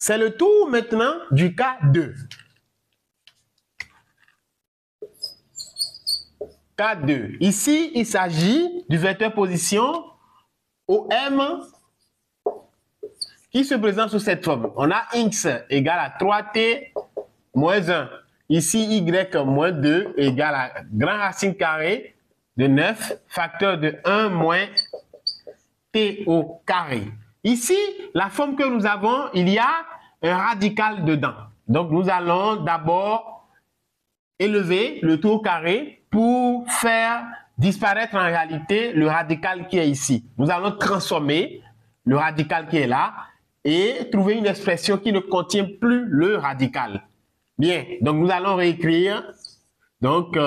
C'est le tour maintenant du cas 2. Cas 2. Ici, il s'agit du vecteur position OM qui se présente sous cette forme. On a x égale à 3t moins 1. Ici, y moins 2 égale à grand racine carré de 9, facteur de 1 moins t au carré. Ici, la forme que nous avons, il y a un radical dedans. Donc, nous allons d'abord élever le tout au carré pour faire disparaître en réalité le radical qui est ici. Nous allons transformer le radical qui est là et trouver une expression qui ne contient plus le radical. Bien, donc nous allons réécrire. Donc,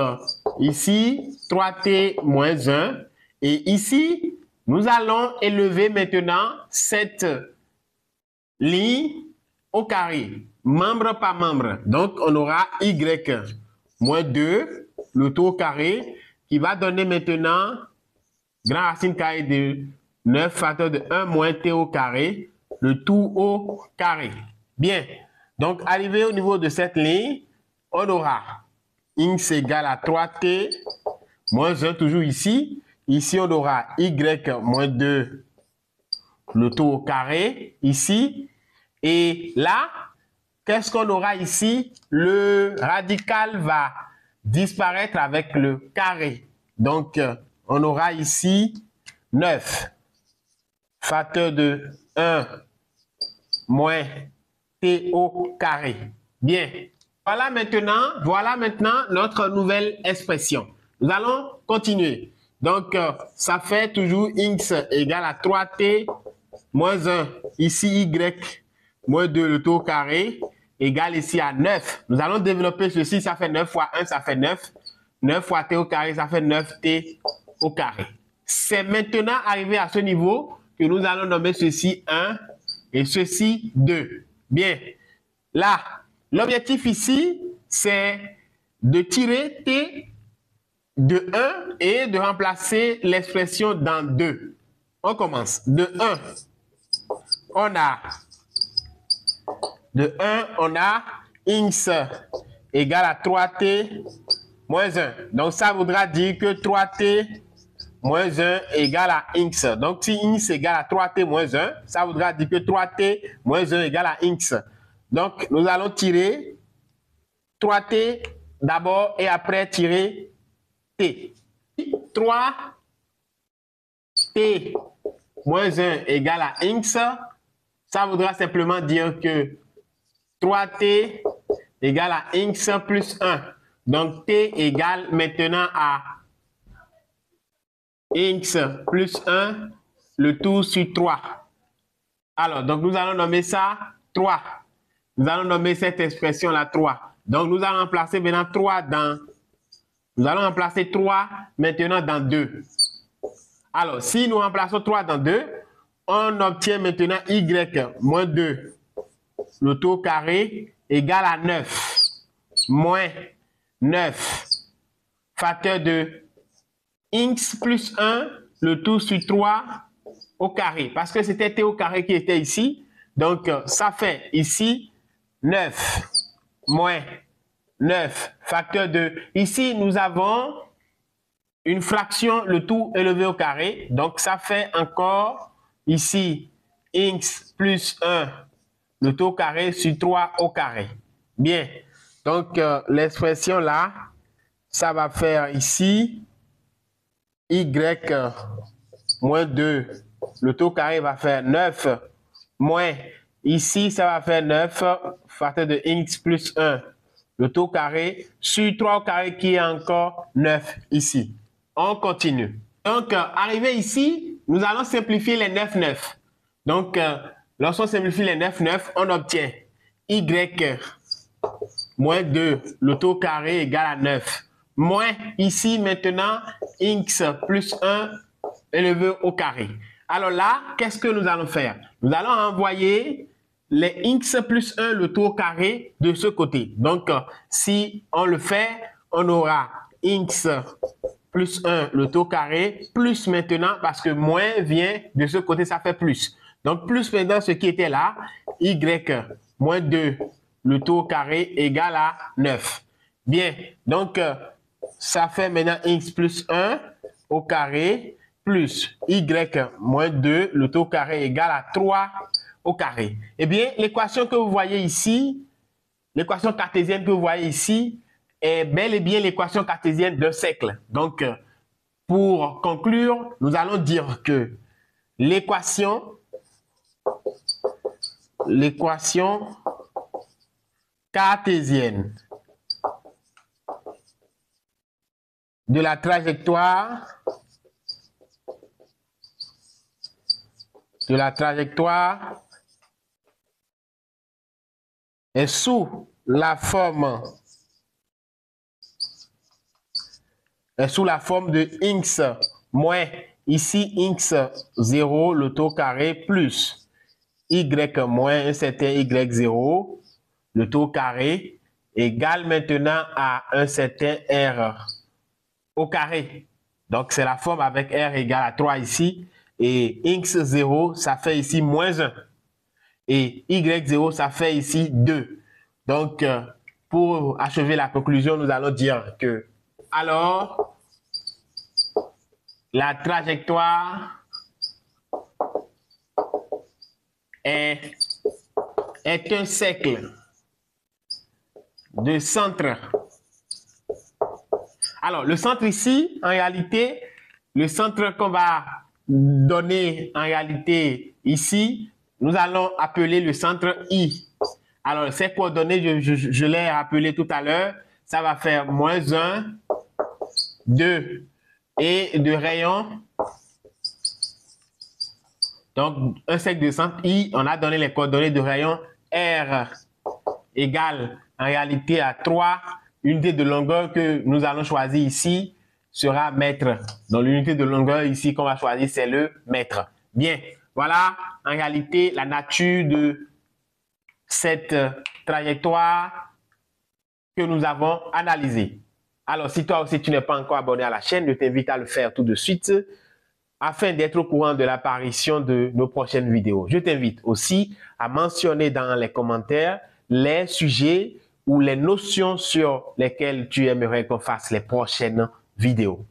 ici, 3t moins 1. Et ici, nous allons élever maintenant cette ligne au carré, membre par membre. Donc, on aura y moins 2, le tout au carré, qui va donner maintenant grand racine carré de 9, facteur de 1 moins t au carré, le tout au carré. Bien, donc arrivé au niveau de cette ligne, on aura x égale à 3t moins 1, toujours ici. Ici, on aura y moins 2, le tout au carré, ici. Et là, qu'est-ce qu'on aura ici? Le radical va disparaître avec le carré. Donc, on aura ici 9, facteur de 1 moins t au carré. Bien. Voilà maintenant notre nouvelle expression. Nous allons continuer. Donc, ça fait toujours x égale à 3t moins 1. Ici, y moins 2, le tout au carré, égale ici à 9. Nous allons développer ceci. Ça fait 9 fois 1, ça fait 9. 9 fois t au carré, ça fait 9t au carré. C'est maintenant arrivé à ce niveau que nous allons nommer ceci 1 et ceci 2. Bien. Là, l'objectif ici, c'est de tirer t de 1 et de remplacer l'expression dans 2. On commence. De 1, on a x égale à 3t moins 1. Donc, ça voudra dire que 3t moins 1 égale à x. Donc, si x égale à 3t moins 1, ça voudra dire que 3t moins 1 égale à x. Donc, nous allons tirer 3t d'abord et après tirer t. 3t moins 1 égale à x. Ça voudra simplement dire que 3t égale à x plus 1. Donc, t égale maintenant à x plus 1, le tout sur 3. Alors, donc nous allons nommer ça 3. Nous allons nommer cette expression-là 3. Donc, nous allons remplacer maintenant 3 dans... Nous allons remplacer 3 maintenant dans 2. Alors, si nous remplaçons 3 dans 2, on obtient maintenant y moins 2, le tout au carré, égale à 9, moins 9, facteur de x plus 1, le tout sur 3 au carré. Parce que c'était t au carré qui était ici. Donc, ça fait ici 9, moins 9, facteur de... Ici, nous avons une fraction, le tout élevé au carré. Donc, ça fait encore ici x plus 1, le tout au carré sur 3 au carré. Bien. Donc, l'expression là, ça va faire ici y moins 2, le tout au carré va faire 9, moins, ici, ça va faire 9, facteur de x plus 1, le tout au carré, sur 3 au carré qui est encore 9 ici. On continue. Donc, arrivé ici, nous allons simplifier les 9, 9. Donc, lorsqu'on simplifie les 9, 9, on obtient y moins 2, le tout au carré égale à 9. Moins, ici, maintenant, x plus 1 élevé au carré. Alors là, qu'est-ce que nous allons faire? Nous allons envoyer les x plus 1, le tout au carré, de ce côté. Donc, si on le fait, on aura x plus 1, le tout au carré, plus maintenant, parce que moins vient de ce côté, ça fait plus. Donc, plus maintenant ce qui était là, y moins 2, le tout au carré égale à 9. Bien, donc ça fait maintenant x plus 1 au carré plus y moins 2, le tout au carré égale à 3 au carré. Eh bien, l'équation que vous voyez ici, l'équation cartésienne que vous voyez ici, est bel et bien l'équation cartésienne d'un cercle. Donc, pour conclure, nous allons dire que l'équation cartésienne de la trajectoire est sous la forme de x moins ici x0 le taux carré plus y moins un certain y0 le taux carré égale maintenant à un certain r au carré. Donc c'est la forme avec r égale à 3 ici et x0 ça fait ici moins 1 et y0 ça fait ici 2. Donc pour achever la conclusion, nous allons dire que alors la trajectoire est un cercle de centre. Alors, le centre ici, en réalité, le centre qu'on va donner en réalité ici, nous allons appeler le centre I. Alors, ces coordonnées, je l'ai appelé tout à l'heure, ça va faire moins 1, 2 et de rayon. Donc, un cercle de centre I, on a donné les coordonnées de rayon R égale en réalité à 3. L'unité de longueur que nous allons choisir ici sera mètre. Donc, l'unité de longueur ici qu'on va choisir, c'est le mètre. Bien, voilà en réalité la nature de cette trajectoire que nous avons analysée. Alors, si toi aussi tu n'es pas encore abonné à la chaîne, je t'invite à le faire tout de suite afin d'être au courant de l'apparition de nos prochaines vidéos. Je t'invite aussi à mentionner dans les commentaires les sujets ou les notions sur lesquelles tu aimerais qu'on fasse les prochaines vidéos.